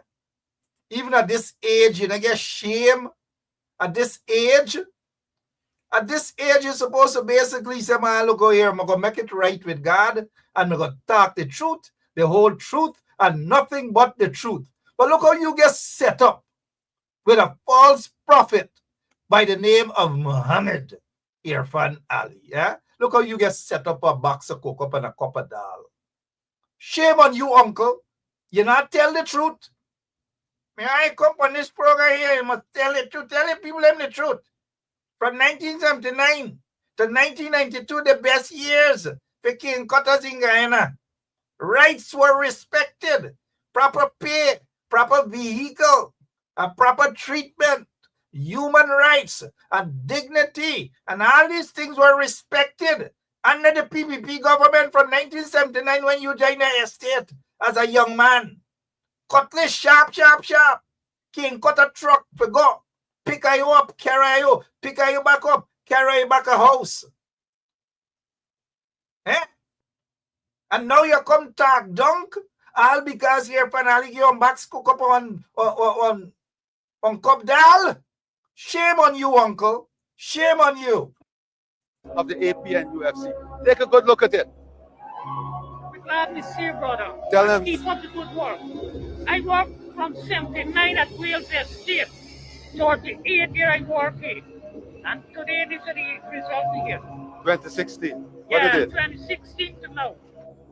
Even at this age, you know, get shame. At this age, you're supposed to basically say, man, look over here, I'm going to make it right with God, and I'm going to talk the truth, the whole truth, and nothing but the truth. But look how you get set up with a false prophet by the name of Muhammad Irfan Ali. Yeah? Look how you get set up a box of cocoa and a cup of dal. Shame on you, uncle. You not tell the truth. May I come on this program here? You must tell the truth. Tell the people them the truth. From 1979 to 1992, the best years for King Cutters in Guyana. Rights were respected. Proper pay, proper vehicle, and proper treatment, human rights, and dignity, and all these things were respected under the PPP government from 1979 when you joined the estate as a young man. Cutlass sharp. King cut a truck for go. Pick you up, carry you, pick you back up, carry you back a house. Eh? And now you come talk dunk, all because you're finally your backs cook up on cup dal. Shame on you, uncle. Shame on you. Of the AP and UFC. Take a good look at it. Glad to see you, brother. Tell them. Keep up the good work. I work from 79 at Wales Estate. 38 years I work here. And today this is the result here. 2016. What Yeah, is it? 2016 to now.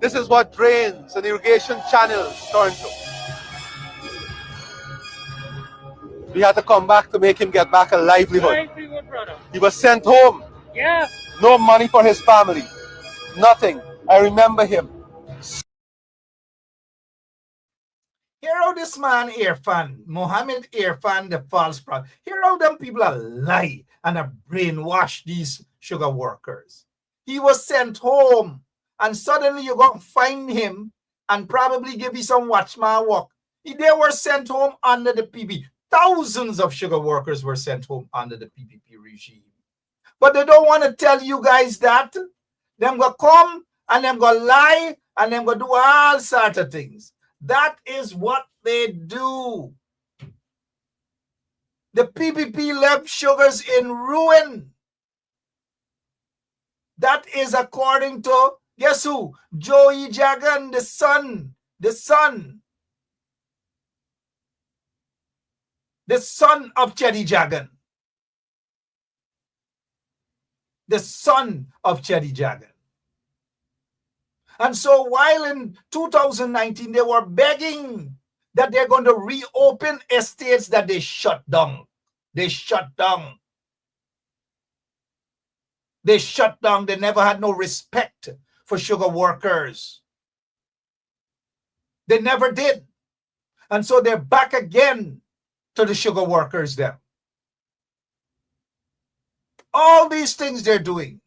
This is what drains and irrigation channels turn to. We had to come back to make him get back a livelihood. Livelihood, brother. He was sent home. Yeah. No money for his family. Nothing. I remember him. Hear how this man Irfan, Mohammed Irfan, the false prophet. Hear how them people are lie and are brainwash these sugar workers. He was sent home, and suddenly you're going to find him and probably give you some watchman work. They were sent home under the PPP. Thousands of sugar workers were sent home under the PPP regime. But they don't want to tell you guys that. Them go come and them go lie and them go do all sorts of things. That is what they do. The PPP left sugars in ruin. That is according to, guess who? Joey Jagan, the son of Chedi Jagan. The son of Chedi Jagan. And so while in 2019 they were begging that they're going to reopen estates that they shut down. They shut down. They shut down. They never had no respect for sugar workers. They never did. And so they're back again to the sugar workers then. All these things they're doing.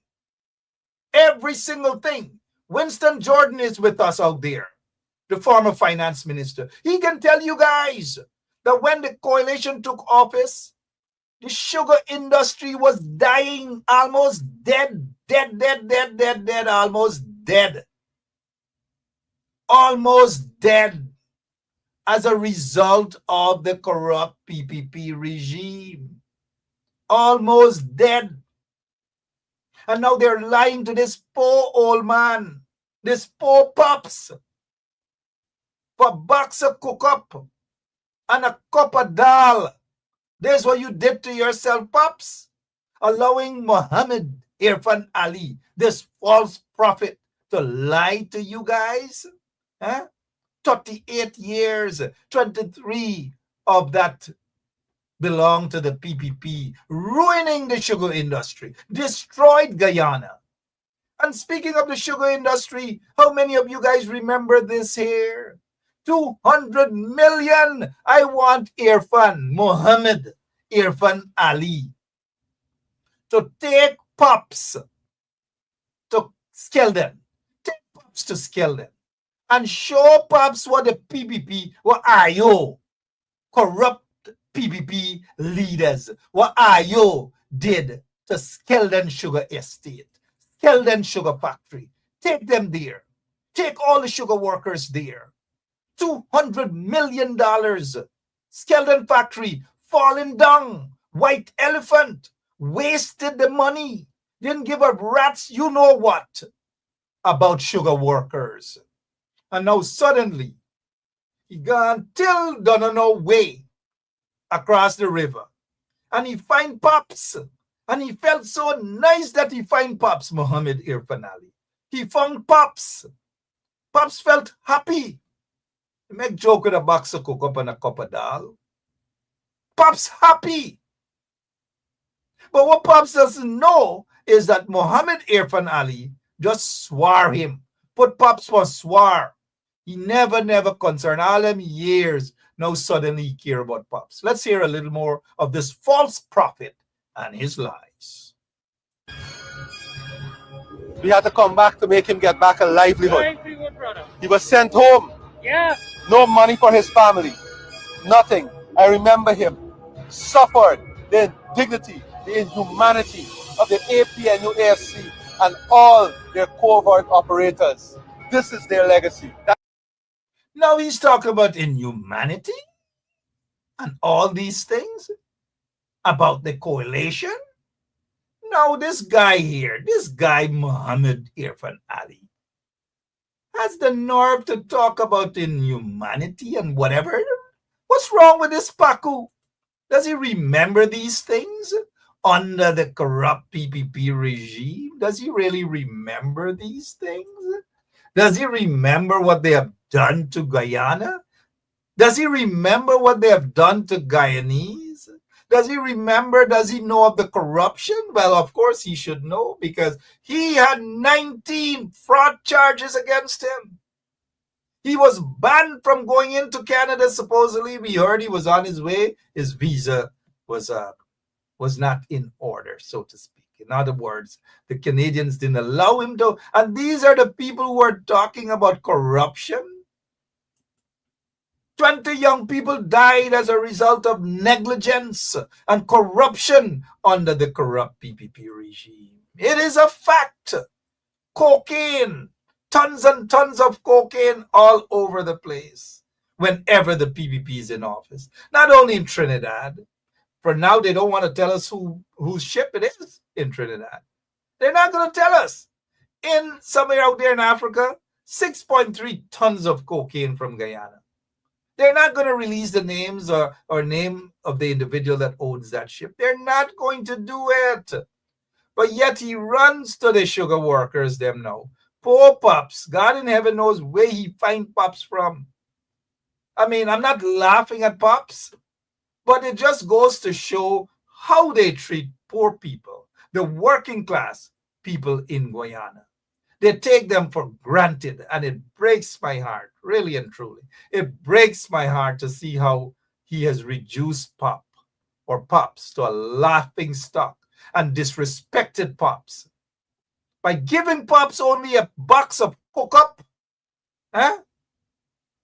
Every single thing. Winston Jordan is with us out there, the former finance minister. He can tell you guys that when the coalition took office, the sugar industry was dying, almost dead, almost dead. Almost dead as a result of the corrupt PPP regime. Almost dead. And now they're lying to this poor old man, this poor pups, for a box of cook-up and a cup of dal. There's what you did to yourself, pups, allowing Muhammad Irfan Ali, this false prophet, to lie to you guys. 38 years, 23 of that belong to the PPP, ruining the sugar industry, destroyed Guyana. And speaking of the sugar industry, how many of you guys remember this here? 200 million. I want Muhammad Irfan Ali, to take pups to Skeldon. Take pups to Skeldon and show pups what the PPP, what are you? Corrupt PPP leaders, what Ayo did to Skeldon Sugar Estate, Skeldon Sugar Factory. Take them there. Take all the sugar workers there. $200 million. Skeldon Factory falling down. White elephant. Wasted the money. Didn't give a rat's you know what about sugar workers. And now suddenly, he gone till don't know way across the river, and he find pups, and he felt so nice that he find pups. Muhammad Irfan Ali, he found pups. Pups felt happy. He make joke with a box of cook-up and a cup of dal. Pups happy. But what Pups doesn't know is that Muhammad Irfan Ali just swore him, put Pups for swore. He never concerned all them years. Now suddenly he care about Pups. Let's hear a little more of this false prophet and his lies. We had to come back to make him get back a livelihood. He was sent home. Yeah. No money for his family. Nothing. I remember him. Suffered the indignity, the inhumanity of the APNU AFC and all their covert operators. This is their legacy. Now he's talking about inhumanity and all these things about the coalition. Now this guy here, this guy Muhammad Irfan Ali, has the nerve to talk about inhumanity and whatever. What's wrong with this Paku? Does he remember these things under the corrupt PPP regime? Does he really remember these things? Does he remember what they have done to Guyana? Does he remember what they have done to Guyanese? Does he remember, does he know of the corruption? Well, of course he should know, because he had 19 fraud charges against him. He was banned from going into Canada, supposedly. We heard he was on his way. His visa was not in order, so to speak. In other words, the Canadians didn't allow him to. And these are the people who are talking about corruption. 20 young people died as a result of negligence and corruption under the corrupt PPP regime. It is a fact. Cocaine, tons and tons of cocaine all over the place whenever the PPP is in office. Not only in Trinidad. For now, they don't want to tell us whose ship it is in Trinidad. They're not going to tell us. In somewhere out there in Africa, 6.3 tons of cocaine from Guyana. They're not going to release the names or name of the individual that owns that ship. They're not going to do it. But yet he runs to the sugar workers, them now. Poor Pops. God in heaven knows where he find Pops from. I mean, I'm not laughing at Pops, but it just goes to show how they treat poor people, the working class people in Guyana. They take them for granted, and it breaks my heart, really and truly. It breaks my heart to see how he has reduced Pops to a laughing stock and disrespected Pops by giving Pops only a box of cook-up. Huh?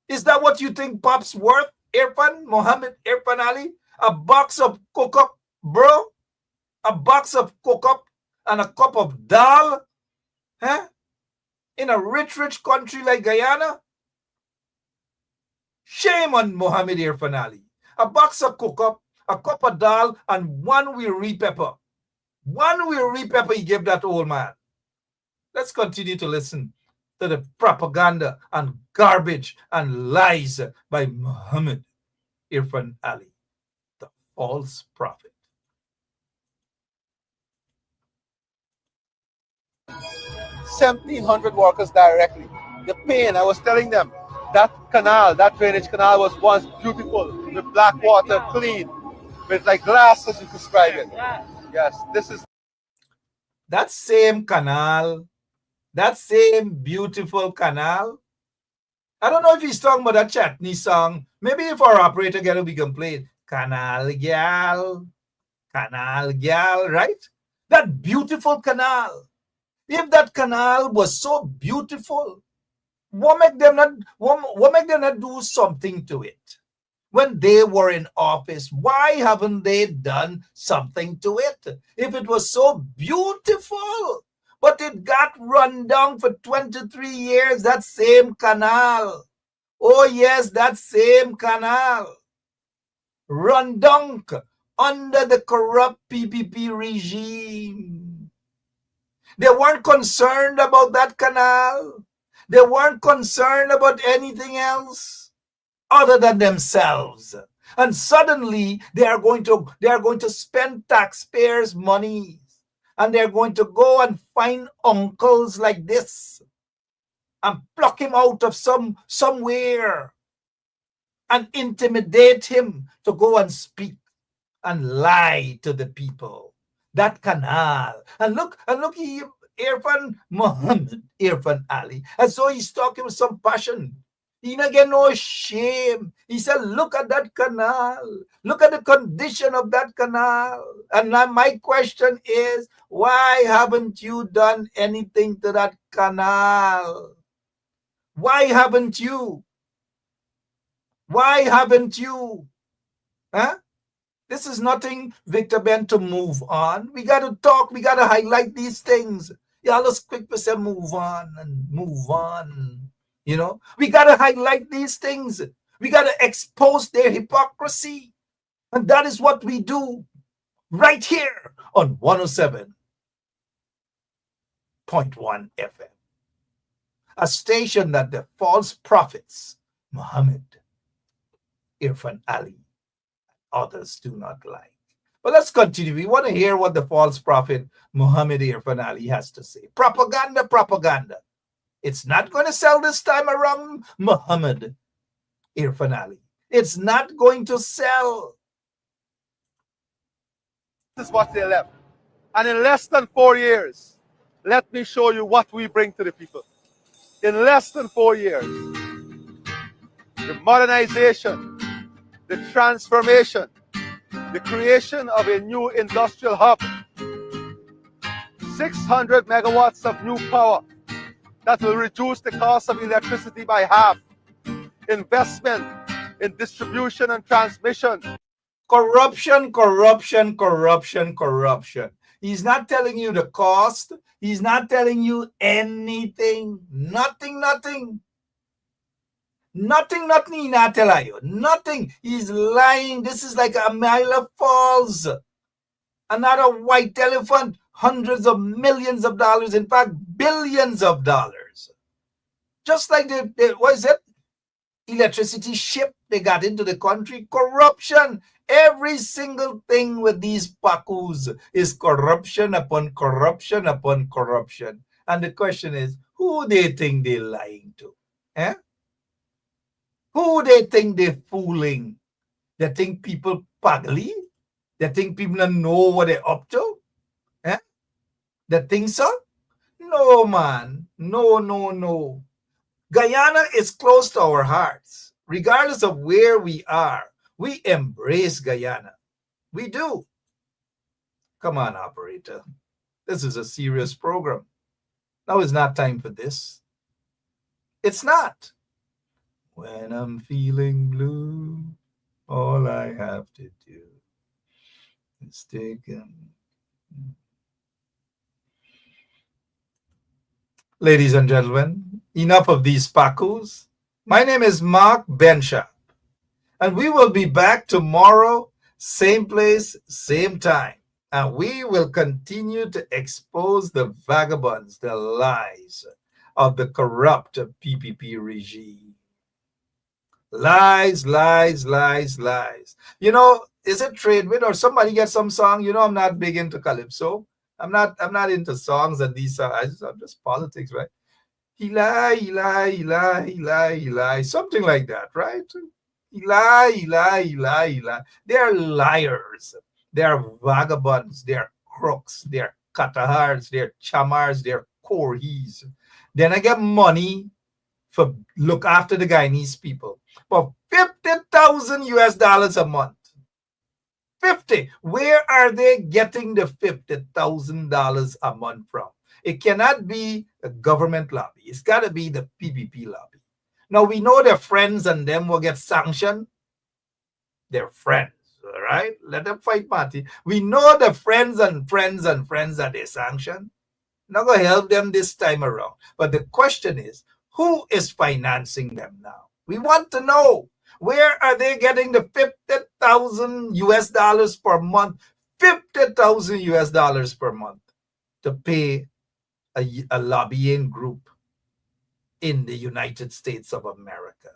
Is that what you think Pops worth, Mohammed Irfan Ali? A box of cook-up, bro? A box of cook-up and a cup of dal? Huh? In a rich country like Guyana? Shame on Mohammed Irfan Ali. A box of cook-up, a cup of dal, and one Wiri pepper. One Wiri pepper he gave that old man. Let's continue to listen to the propaganda and garbage and lies by Mohammed Irfan Ali, the false prophet. 1,700 workers directly. The pain, I was telling them, that canal, that drainage canal was once beautiful, with black water, clean, with like glass as you describe it. Yes, this is that same canal, that same beautiful canal. I don't know if he's talking about that Chatney song. Maybe if our operator get it, we can play it. Canal Gal, right? That beautiful canal. If that canal was so beautiful, what make them not do something to it? When they were in office, why haven't they done something to it? If it was so beautiful, but it got run down for 23 years, that same canal. Oh yes, that same canal. Run down under the corrupt PPP regime. They weren't concerned about that canal. They weren't concerned about anything else other than themselves. And suddenly they are going to spend taxpayers' money, and they're going to go and find uncles like this and pluck him out of somewhere and intimidate him to go and speak and lie to the people. That canal. And look, Mohammed Irfan Ali. And so he's talking with some passion. He not get no shame. He said, look at that canal. Look at the condition of that canal. And now my question is, why haven't you done anything to that canal? Why haven't you? Why haven't you? Huh? This is nothing, Victor Ben, to move on. We got to talk. We got to highlight these things. Y'all just quick to say move on and move on. You know, we got to highlight these things. We got to expose their hypocrisy. And that is what we do right here on 107.1 FM. A station that the false prophets, Mohammed Irfan Ali, others do not like. But let's continue. We want to hear what the false prophet Mohammed Irfan Ali has to say. Propaganda. It's not going to sell this time around, Mohammed Irfan Ali. It's not going to sell. This is what they left. And in less than 4 years, let me show you what we bring to the people. In less than 4 years, the modernization, the transformation, the creation of a new industrial hub, 600 megawatts of new power that will reduce the cost of electricity by half, investment in distribution and transmission. Corruption, corruption, corruption, corruption. He's not telling you the cost. He's not telling you anything. Nothing. Nothing, he's not telling you. Nothing. He's lying. This is like a Myla Falls. Another white elephant. Hundreds of millions of dollars. In fact, billions of dollars. Just like the what is it? Electricity ship they got into the country. Corruption. Every single thing with these Pacus is corruption upon corruption upon corruption. And the question is, who they think they're lying to? Eh? Who they think they're fooling? They think people pugly? They think people don't know what they're up to? Eh? They think so? No, man. No. Guyana is close to our hearts. Regardless of where we are, we embrace Guyana. We do. Come on, operator. This is a serious program. Now is not time for this. It's not. When I'm feeling blue, all I have to do is take him. Ladies and gentlemen, enough of these Pacus. My name is Mark Benshaw, and we will be back tomorrow, same place, same time. And we will continue to expose the vagabonds, the lies of the corrupt PPP regime. Lies. You know, is it trade with or somebody get some song? You know, I'm not big into calypso. I'm not into songs and these songs. I'm just politics, right? He lie. Something like that, right? He lie. They're liars. They're vagabonds. They're crooks. They're katahars. They're chamars. They're korhis. Then I get money for look after the Guyanese people for $50,000 a month. 50. Where are they getting the $50,000 a month from? It cannot be a government lobby. It's got to be the PPP lobby. Now, we know their friends and them will get sanctioned. They're friends, all right? Let them fight party. We know the friends that they sanctioned. Not going to help them this time around. But the question is, who is financing them now? We want to know. Where are they getting the $50,000 per month? $50,000 per month to pay a lobbying group in the United States of America.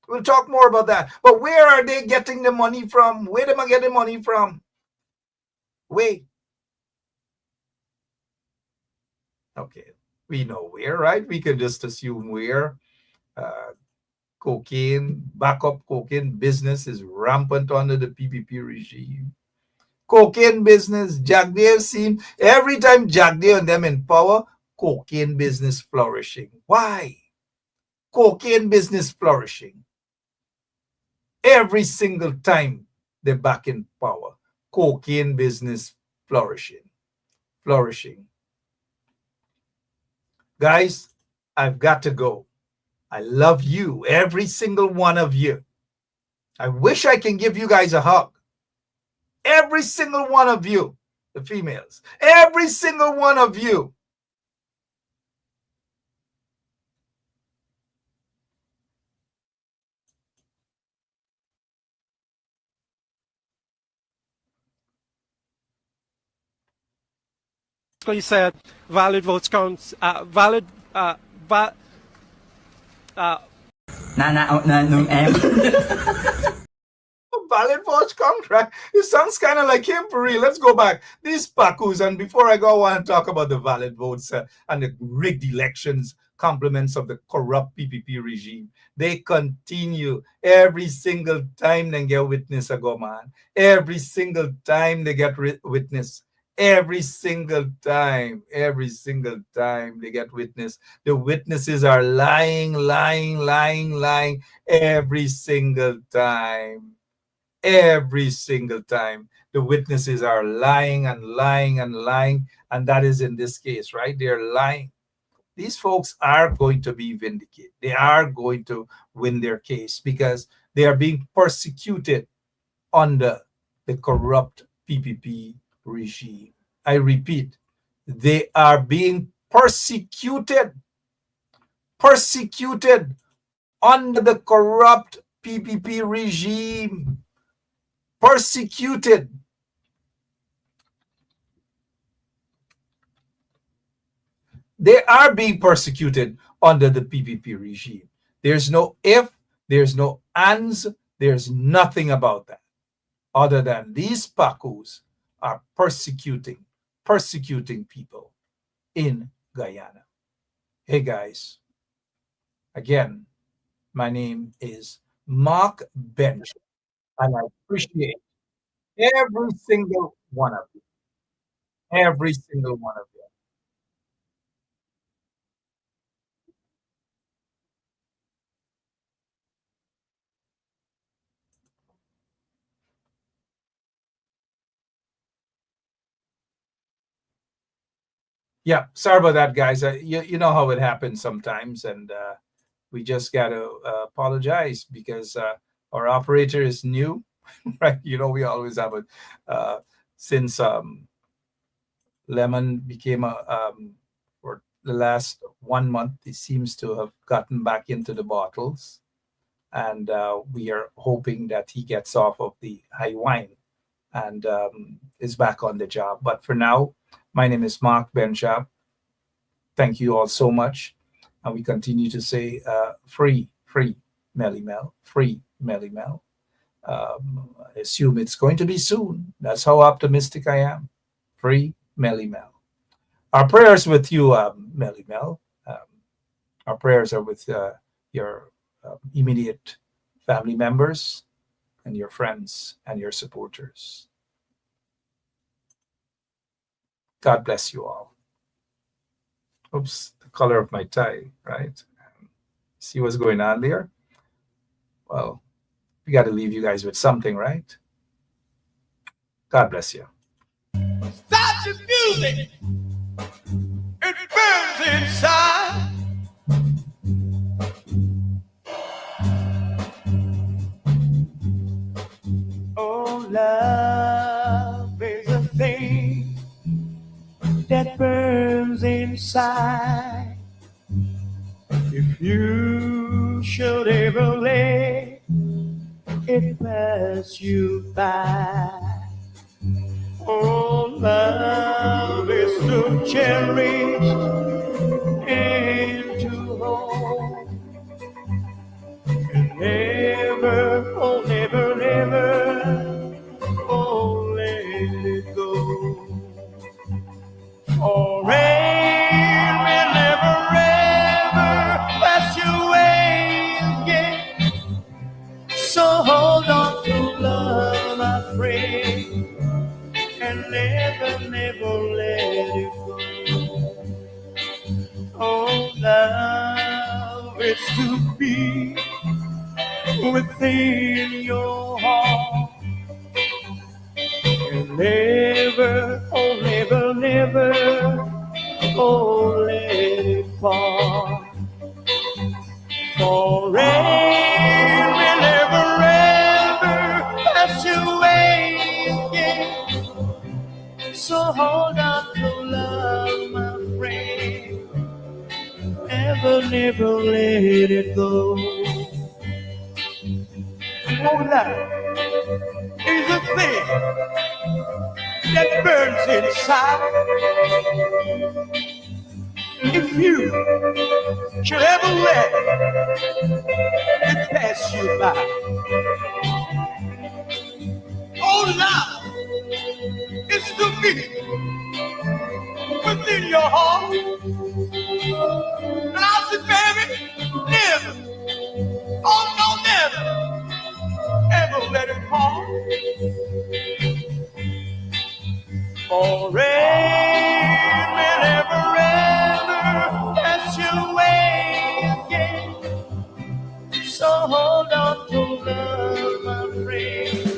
We'll talk more about that. But where are they getting the money from? Where am I getting money from? Wait. Okay, we know where, right? We can just assume where. Cocaine, backup cocaine business is rampant under the PPP regime. Cocaine business, Jack Dave seen every time Jack Dave and them in power, cocaine business flourishing. Why? Cocaine business flourishing. Every single time they're back in power, cocaine business flourishing. Guys, I've got to go. I love you, every single one of you. I wish I can give you guys a hug. Every single one of you, the females. Every single one of you. You said valid votes count. Valid Valid votes contract. It sounds kind of like him for real. Let's go back. These Pacus, and before I go, I want to talk about the valid votes and the rigged elections, compliments of the corrupt PPP regime. They continue every single time they get witness a go, man. Every single time they get witness. Every single time they get witness, the witnesses are lying every single time. Every single time the witnesses are lying, and that is in this case, right? They're lying. These folks are going to be vindicated. They are going to win their case because they are being persecuted under the corrupt PPP regime. I repeat, they are being persecuted under the corrupt PPP regime. Persecuted. They are being persecuted under the PPP regime. There's no if, there's no ands, there's nothing about that other than these Pacos are persecuting people in Guyana. Hey guys, again, my name is Mark Bench, and I appreciate every single one of you. Every single one of you. Yeah, sorry about that, guys. You know how it happens sometimes, and we just got to apologize because our operator is new, right? You know, we always have it since Lemon became for the last 1 month, he seems to have gotten back into the bottles, and we are hoping that he gets off of the high wine and is back on the job. But for now, my name is Mark Benchap. Thank you all so much. And we continue to say free Melly Mel, free Melly Mel. I assume it's going to be soon. That's how optimistic I am. Free Melly Mel. Our prayers with you, Melly Mel. Our prayers are with your immediate family members and your friends and your supporters. God bless you all. Oops, the color of my tie, right? See what's going on there? Well, we got to leave you guys with something, right? God bless you. Stop the music. It burns inside. Oh, love is a thing that burns inside. If you should ever let it pass you by. Oh, love is to cherish and to hold. And never, oh, never, never, oh, let it go. For rain will never, ever pass you away again. So hold on to love, my friend, and never, never let it go. Oh, love is to be within your heart, and never, oh, never, never, oh, let it fall. For rain will never, ever pass you away again. So hold on to love, my friend, never, never let it go. Oh, love is a thing that burns inside. If you should ever let it pass you by. Oh, love is to be within your heart. And I said, baby, never, oh no, never, ever let it part. For rain will ever pass your way again. So hold on to love, my friend.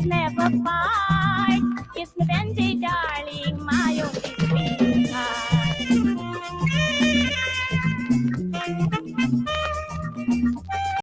Never